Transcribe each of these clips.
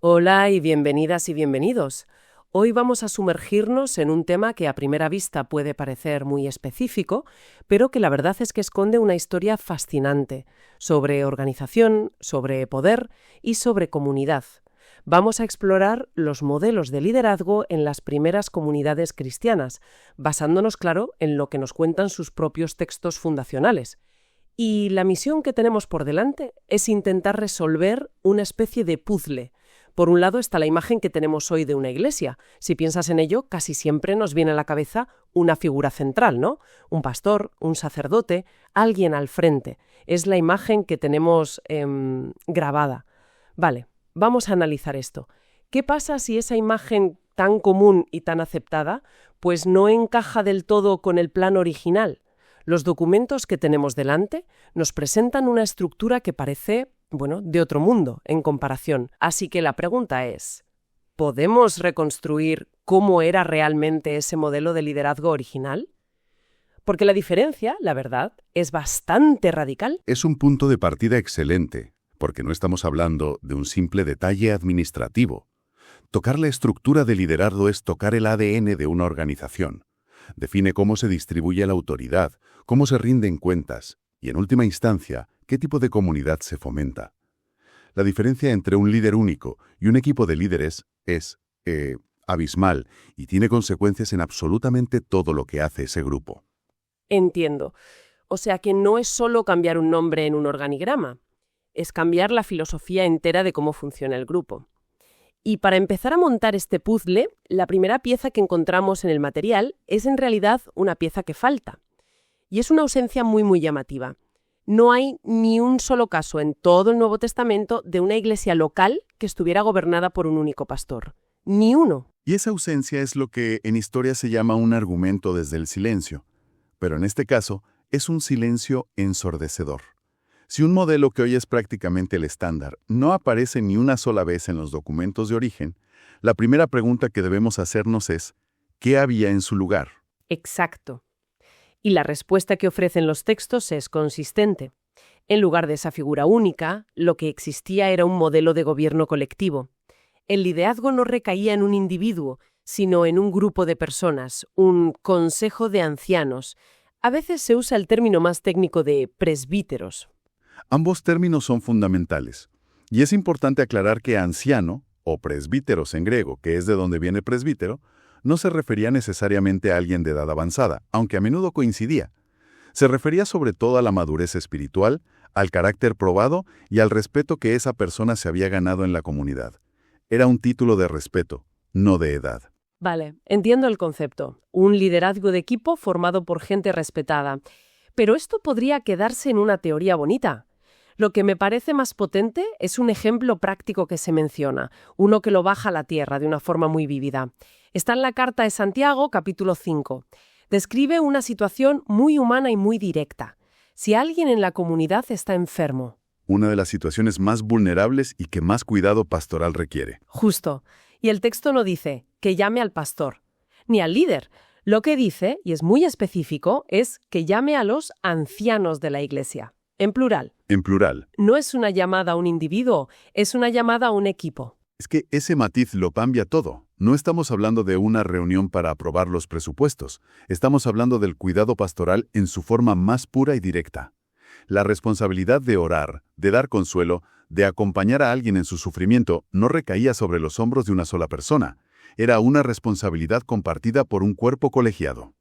Hola y bienvenidas y bienvenidos. Hoy vamos a sumergirnos en un tema que a primera vista puede parecer muy específico, pero que la verdad es que esconde una historia fascinante sobre organización, sobre poder y sobre comunidad. Vamos a explorar los modelos de liderazgo en las primeras comunidades cristianas, basándonos, claro, en lo que nos cuentan sus propios textos fundacionales. Y la misión que tenemos por delante es intentar resolver una especie de puzzle. Por un lado está la imagen que tenemos hoy de una iglesia. Si piensas en ello, casi siempre nos viene a la cabeza una figura central, ¿no? Un pastor, un sacerdote, alguien al frente. Es la imagen que tenemos grabada. Vale, vamos a analizar esto. ¿Qué pasa si esa imagen tan común y tan aceptada, pues no encaja del todo con el plan original? Los documentos que tenemos delante nos presentan una estructura que parece, de otro mundo en comparación. Así que la pregunta es, ¿podemos reconstruir cómo era realmente ese modelo de liderazgo original? Porque la diferencia, la verdad, es bastante radical. Es un punto de partida excelente, porque no estamos hablando de un simple detalle administrativo. Tocar la estructura de liderazgo es tocar el ADN de una organización. Define cómo se distribuye la autoridad, cómo se rinden cuentas y, en última instancia, qué tipo de comunidad se fomenta. La diferencia entre un líder único y un equipo de líderes es abismal y tiene consecuencias en absolutamente todo lo que hace ese grupo. Entiendo. O sea que no es solo cambiar un nombre en un organigrama, es cambiar la filosofía entera de cómo funciona el grupo. Y para empezar a montar este puzzle, la primera pieza que encontramos en el material es en realidad una pieza que falta. Y es una ausencia muy llamativa. No hay ni un solo caso en todo el Nuevo Testamento de una iglesia local que estuviera gobernada por un único pastor. Ni uno. Y esa ausencia es lo que en historia se llama un argumento desde el silencio. Pero en este caso, es un silencio ensordecedor. Si un modelo que hoy es prácticamente el estándar no aparece ni una sola vez en los documentos de origen, la primera pregunta que debemos hacernos es, ¿qué había en su lugar? Exacto. Y la respuesta que ofrecen los textos es consistente. En lugar de esa figura única, lo que existía era un modelo de gobierno colectivo. El liderazgo no recaía en un individuo, sino en un grupo de personas, un consejo de ancianos. A veces se usa el término más técnico de presbíteros. Ambos términos son fundamentales. Y es importante aclarar que anciano, o presbíteros en griego, que es de donde viene presbítero, no se refería necesariamente a alguien de edad avanzada, aunque a menudo coincidía. Se refería sobre todo a la madurez espiritual, al carácter probado y al respeto que esa persona se había ganado en la comunidad. Era un título de respeto, no de edad. Vale, entiendo el concepto. Un liderazgo de equipo formado por gente respetada. Pero esto podría quedarse en una teoría bonita. Lo que me parece más potente es un ejemplo práctico que se menciona, uno que lo baja a la tierra de una forma muy vívida. Está en la Carta de Santiago, capítulo 5. Describe una situación muy humana y muy directa. Si alguien en la comunidad está enfermo. Una de las situaciones más vulnerables y que más cuidado pastoral requiere. Justo. Y el texto no dice que llame al pastor, ni al líder. Lo que dice, y es muy específico, es que llame a los ancianos de la iglesia. En plural. En plural. No es una llamada a un individuo, es una llamada a un equipo. Es que ese matiz lo cambia todo. No estamos hablando de una reunión para aprobar los presupuestos. Estamos hablando del cuidado pastoral en su forma más pura y directa. La responsabilidad de orar, de dar consuelo, de acompañar a alguien en su sufrimiento no recaía sobre los hombros de una sola persona. Era una responsabilidad compartida por un cuerpo colegiado.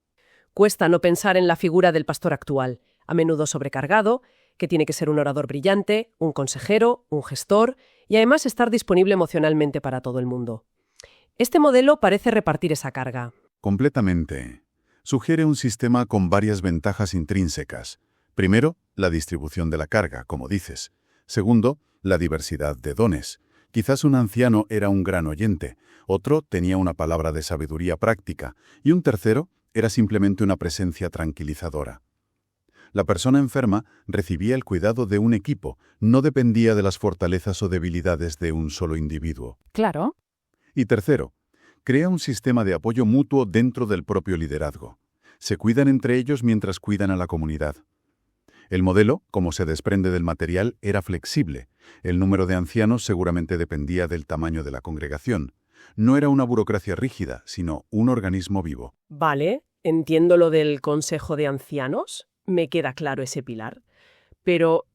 Cuesta no pensar en la figura del pastor actual, a menudo sobrecargado, que tiene que ser un orador brillante, un consejero, un gestor y además estar disponible emocionalmente para todo el mundo. Este modelo parece repartir esa carga. Completamente. Sugiere un sistema con varias ventajas intrínsecas. Primero, la distribución de la carga, como dices. Segundo, la diversidad de dones. Quizás un anciano era un gran oyente, otro tenía una palabra de sabiduría práctica y un tercero era simplemente una presencia tranquilizadora. La persona enferma recibía el cuidado de un equipo, no dependía de las fortalezas o debilidades de un solo individuo. Claro. Y tercero, crea un sistema de apoyo mutuo dentro del propio liderazgo. Se cuidan entre ellos mientras cuidan a la comunidad. El modelo, como se desprende del material, era flexible. El número de ancianos seguramente dependía del tamaño de la congregación. No era una burocracia rígida, sino un organismo vivo. Vale, entiendo lo del Consejo de Ancianos, me queda claro ese pilar. Pero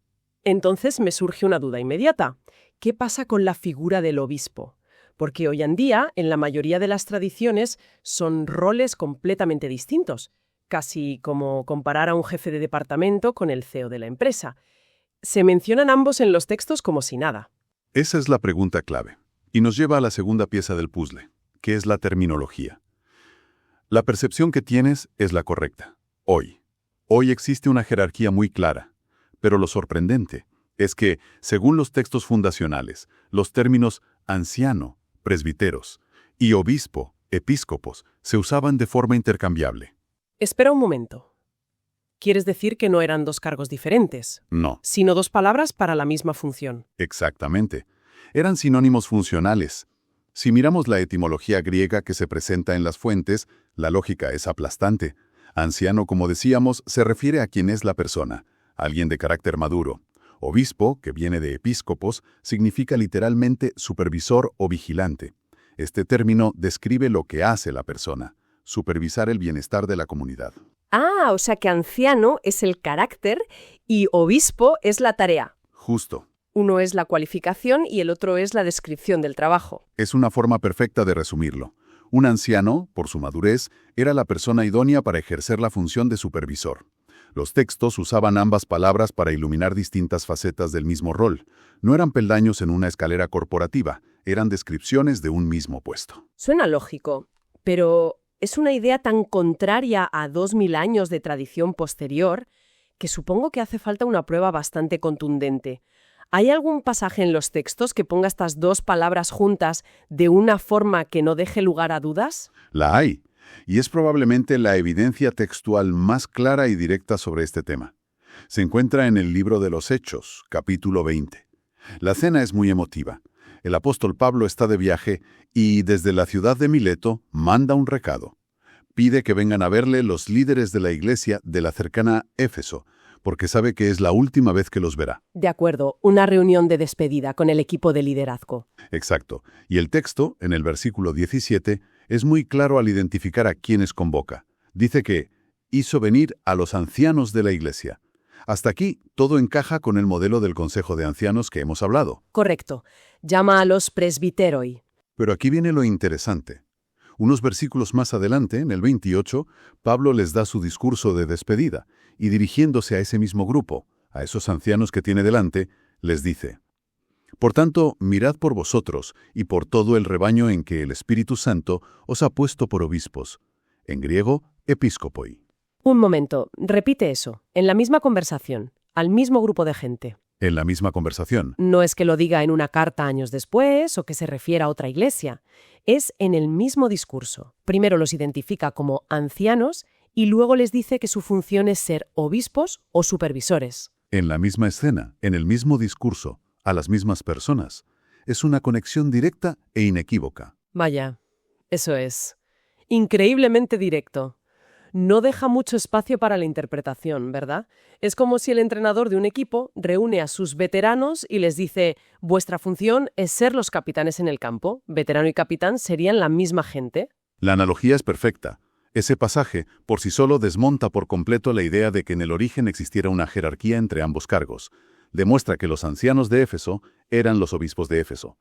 entonces me surge una duda inmediata. ¿Qué pasa con la figura del obispo? Porque hoy en día, en la mayoría de las tradiciones, son roles completamente distintos, casi como comparar a un jefe de departamento con el CEO de la empresa. Se mencionan ambos en los textos como si nada. Esa es la pregunta clave, y nos lleva a la segunda pieza del puzzle, que es la terminología. La percepción que tienes es la correcta. Hoy existe una jerarquía muy clara, pero lo sorprendente es que, según los textos fundacionales, los términos anciano, presbiteros, y obispo, episcopos, se usaban de forma intercambiable. Espera un momento. ¿Quieres decir que no eran dos cargos diferentes? No, Sino dos palabras para la misma función. exactamente. Eran sinónimos funcionales. Si miramos la etimología griega que se presenta en las fuentes, la lógica es aplastante. Anciano, como decíamos, se refiere a quien es la persona, alguien de carácter maduro. Obispo, que viene de episcopos, significa literalmente supervisor o vigilante. Este término describe lo que hace la persona, supervisar el bienestar de la comunidad. Ah, o sea que anciano es el carácter y obispo es la tarea. Justo. Uno es la cualificación y el otro es la descripción del trabajo. Es una forma perfecta de resumirlo. Un anciano, por su madurez, era la persona idónea para ejercer la función de supervisor. Los textos usaban ambas palabras para iluminar distintas facetas del mismo rol. No eran peldaños en una escalera corporativa, eran descripciones de un mismo puesto. Suena lógico, pero es una idea tan contraria a 2000 años de tradición posterior que supongo que hace falta una prueba bastante contundente. ¿Hay algún pasaje en los textos que ponga estas dos palabras juntas de una forma que no deje lugar a dudas? La hay, y es probablemente la evidencia textual más clara y directa sobre este tema. Se encuentra en el libro de los Hechos, capítulo 20. La cena es muy emotiva. El apóstol Pablo está de viaje y, desde la ciudad de Mileto, manda un recado. Pide que vengan a verle los líderes de la iglesia de la cercana Éfeso, porque sabe que es la última vez que los verá. De acuerdo, una reunión de despedida con el equipo de liderazgo. Exacto. Y el texto, en el versículo 17, es muy claro al identificar a quienes convoca. Dice que hizo venir a los ancianos de la iglesia. Hasta aquí, todo encaja con el modelo del Consejo de Ancianos que hemos hablado. Correcto. Llama a los presbiteroi. Pero aquí viene lo interesante. Unos versículos más adelante, en el 28, Pablo les da su discurso de despedida, y dirigiéndose a ese mismo grupo, a esos ancianos que tiene delante, les dice: Por tanto, mirad por vosotros y por todo el rebaño en que el Espíritu Santo os ha puesto por obispos. En griego, episcopoi. Un momento, repite eso, en la misma conversación, al mismo grupo de gente. En la misma conversación. No es que lo diga en una carta años después o que se refiera a otra iglesia. Es en el mismo discurso. Primero los identifica como ancianos y luego les dice que su función es ser obispos o supervisores. En la misma escena, en el mismo discurso, a las mismas personas. Es una conexión directa e inequívoca. Vaya, eso es. Increíblemente directo. No deja mucho espacio para la interpretación, ¿verdad? Es como si el entrenador de un equipo reúne a sus veteranos y les dice: vuestra función es ser los capitanes en el campo. Veterano y capitán serían la misma gente. La analogía es perfecta. Ese pasaje, por sí solo, desmonta por completo la idea de que en el origen existiera una jerarquía entre ambos cargos. Demuestra que los ancianos de Éfeso eran los obispos de Éfeso.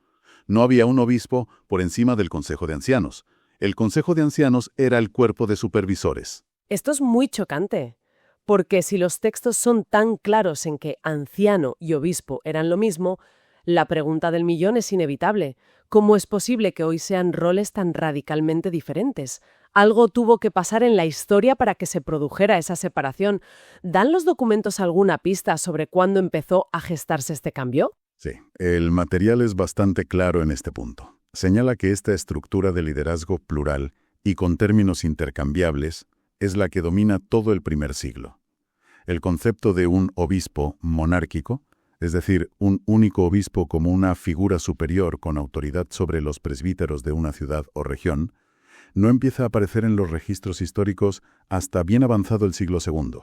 No había un obispo por encima del Consejo de Ancianos. El Consejo de Ancianos era el cuerpo de supervisores. Esto es muy chocante, porque si los textos son tan claros en que anciano y obispo eran lo mismo, la pregunta del millón es inevitable. ¿Cómo es posible que hoy sean roles tan radicalmente diferentes? Algo tuvo que pasar en la historia para que se produjera esa separación. ¿Dan los documentos alguna pista sobre cuándo empezó a gestarse este cambio? Sí, el material es bastante claro en este punto. Señala que esta estructura de liderazgo plural y con términos intercambiables es la que domina todo el primer siglo. El concepto de un obispo monárquico, es decir, un único obispo como una figura superior con autoridad sobre los presbíteros de una ciudad o región, no empieza a aparecer en los registros históricos hasta bien avanzado el siglo II.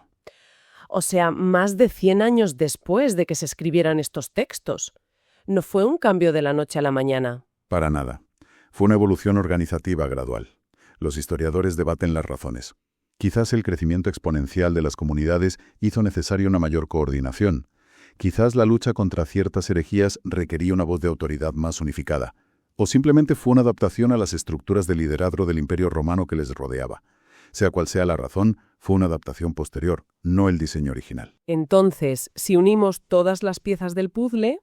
O sea, más de 100 años después de que se escribieran estos textos. No fue un cambio de la noche a la mañana. Para nada. Fue una evolución organizativa gradual. Los historiadores debaten las razones. Quizás el crecimiento exponencial de las comunidades hizo necesaria una mayor coordinación. Quizás la lucha contra ciertas herejías requería una voz de autoridad más unificada. O simplemente fue una adaptación a las estructuras de liderazgo del Imperio Romano que les rodeaba. Sea cual sea la razón, fue una adaptación posterior, no el diseño original. Entonces, si unimos todas las piezas del puzzle,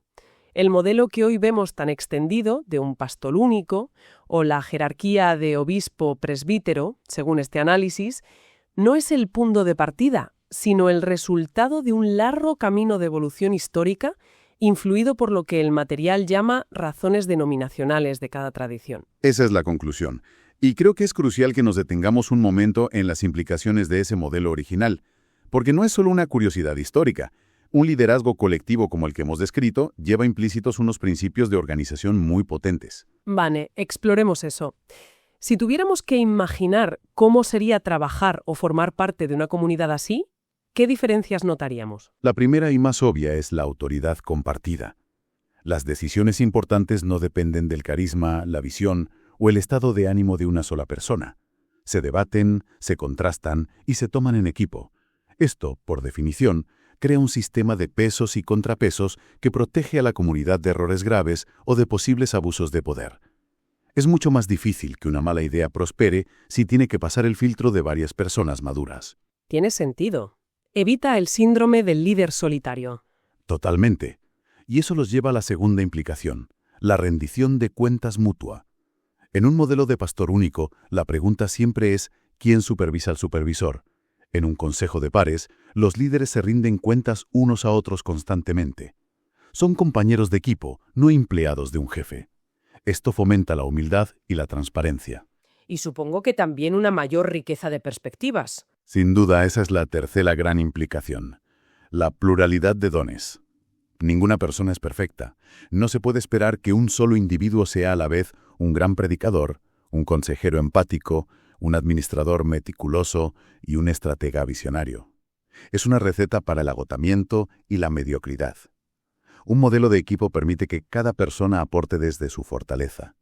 el modelo que hoy vemos tan extendido, de un pastor único, o la jerarquía de obispo-presbítero, según este análisis, no es el punto de partida, sino el resultado de un largo camino de evolución histórica influido por lo que el material llama razones denominacionales de cada tradición. Esa es la conclusión. Y creo que es crucial que nos detengamos un momento en las implicaciones de ese modelo original, porque no es solo una curiosidad histórica. Un liderazgo colectivo como el que hemos descrito lleva implícitos unos principios de organización muy potentes. Vale, exploremos eso. Si tuviéramos que imaginar cómo sería trabajar o formar parte de una comunidad así, ¿qué diferencias notaríamos? La primera y más obvia es la autoridad compartida. Las decisiones importantes no dependen del carisma, la visión o el estado de ánimo de una sola persona. Se debaten, se contrastan y se toman en equipo. Esto, por definición, crea un sistema de pesos y contrapesos que protege a la comunidad de errores graves o de posibles abusos de poder. Es mucho más difícil que una mala idea prospere si tiene que pasar el filtro de varias personas maduras. Tiene sentido. Evita el síndrome del líder solitario. Totalmente. Y eso los lleva a la segunda implicación, la rendición de cuentas mutua. En un modelo de pastor único, la pregunta siempre es ¿quién supervisa al supervisor? En un consejo de pares, los líderes se rinden cuentas unos a otros constantemente. Son compañeros de equipo, no empleados de un jefe. Esto fomenta la humildad y la transparencia. Y supongo que también una mayor riqueza de perspectivas. Sin duda, esa es la tercera gran implicación. La pluralidad de dones. Ninguna persona es perfecta. No se puede esperar que un solo individuo sea a la vez un gran predicador, un consejero empático, un administrador meticuloso y un estratega visionario. Es una receta para el agotamiento y la mediocridad. Un modelo de equipo permite que cada persona aporte desde su fortaleza.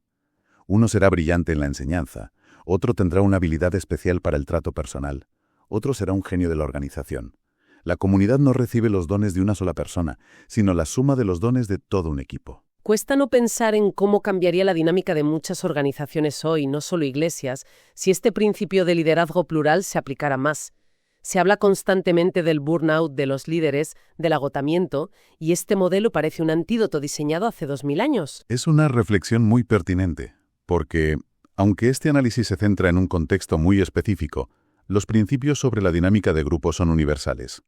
Uno será brillante en la enseñanza, otro tendrá una habilidad especial para el trato personal, otro será un genio de la organización. La comunidad no recibe los dones de una sola persona, sino la suma de los dones de todo un equipo. Cuesta no pensar en cómo cambiaría la dinámica de muchas organizaciones hoy, no solo iglesias, si este principio de liderazgo plural se aplicara más. Se habla constantemente del burnout de los líderes, del agotamiento, y este modelo parece un antídoto diseñado hace 2000 años. Es una reflexión muy pertinente, porque, aunque este análisis se centra en un contexto muy específico, los principios sobre la dinámica de grupo son universales.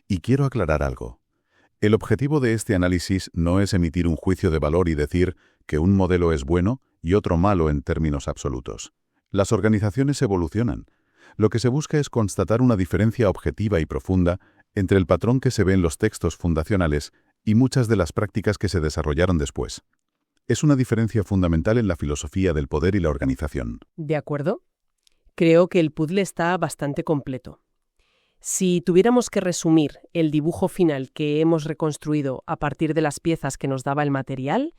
Y quiero aclarar algo. El objetivo de este análisis no es emitir un juicio de valor y decir que un modelo es bueno y otro malo en términos absolutos. Las organizaciones evolucionan. Lo que se busca es constatar una diferencia objetiva y profunda entre el patrón que se ve en los textos fundacionales y muchas de las prácticas que se desarrollaron después. Es una diferencia fundamental en la filosofía del poder y la organización. ¿De acuerdo? Creo que el puzzle está bastante completo. Si tuviéramos que resumir el dibujo final que hemos reconstruido a partir de las piezas que nos daba el material,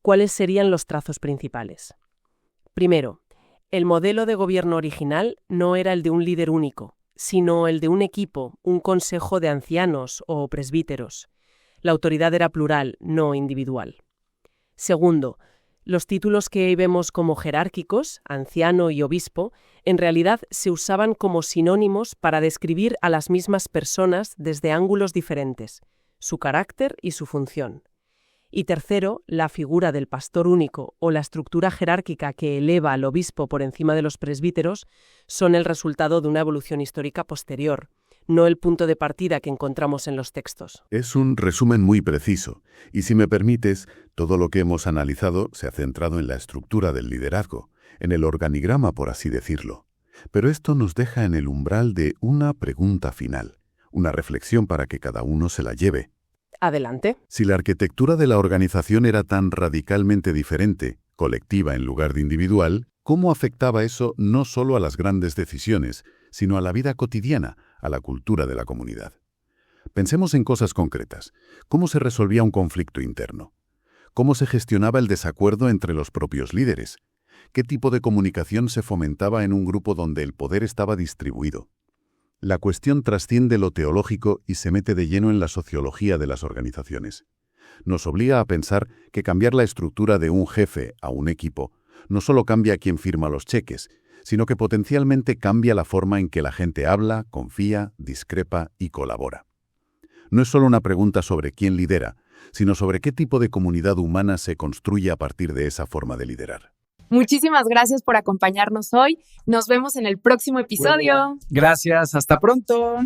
¿cuáles serían los trazos principales? Primero, el modelo de gobierno original no era el de un líder único, sino el de un equipo, un consejo de ancianos o presbíteros. La autoridad era plural, no individual. Segundo, los títulos que hoy vemos como jerárquicos, anciano y obispo, en realidad se usaban como sinónimos para describir a las mismas personas desde ángulos diferentes, su carácter y su función. Y tercero, la figura del pastor único o la estructura jerárquica que eleva al obispo por encima de los presbíteros son el resultado de una evolución histórica posterior, no el punto de partida que encontramos en los textos. Es un resumen muy preciso, y si me permites, todo lo que hemos analizado se ha centrado en la estructura del liderazgo, en el organigrama, por así decirlo. Pero esto nos deja en el umbral de una pregunta final, una reflexión para que cada uno se la lleve. Adelante. Si la arquitectura de la organización era tan radicalmente diferente, colectiva en lugar de individual, ¿cómo afectaba eso no solo a las grandes decisiones, sino a la vida cotidiana, a la cultura de la comunidad? Pensemos en cosas concretas. ¿Cómo se resolvía un conflicto interno? ¿Cómo se gestionaba el desacuerdo entre los propios líderes? ¿Qué tipo de comunicación se fomentaba en un grupo donde el poder estaba distribuido? La cuestión trasciende lo teológico y se mete de lleno en la sociología de las organizaciones. Nos obliga a pensar que cambiar la estructura de un jefe a un equipo no solo cambia a quien firma los cheques, sino que potencialmente cambia la forma en que la gente habla, confía, discrepa y colabora. No es solo una pregunta sobre quién lidera, sino sobre qué tipo de comunidad humana se construye a partir de esa forma de liderar. Muchísimas gracias por acompañarnos hoy. Nos vemos en el próximo episodio. Gracias, hasta pronto.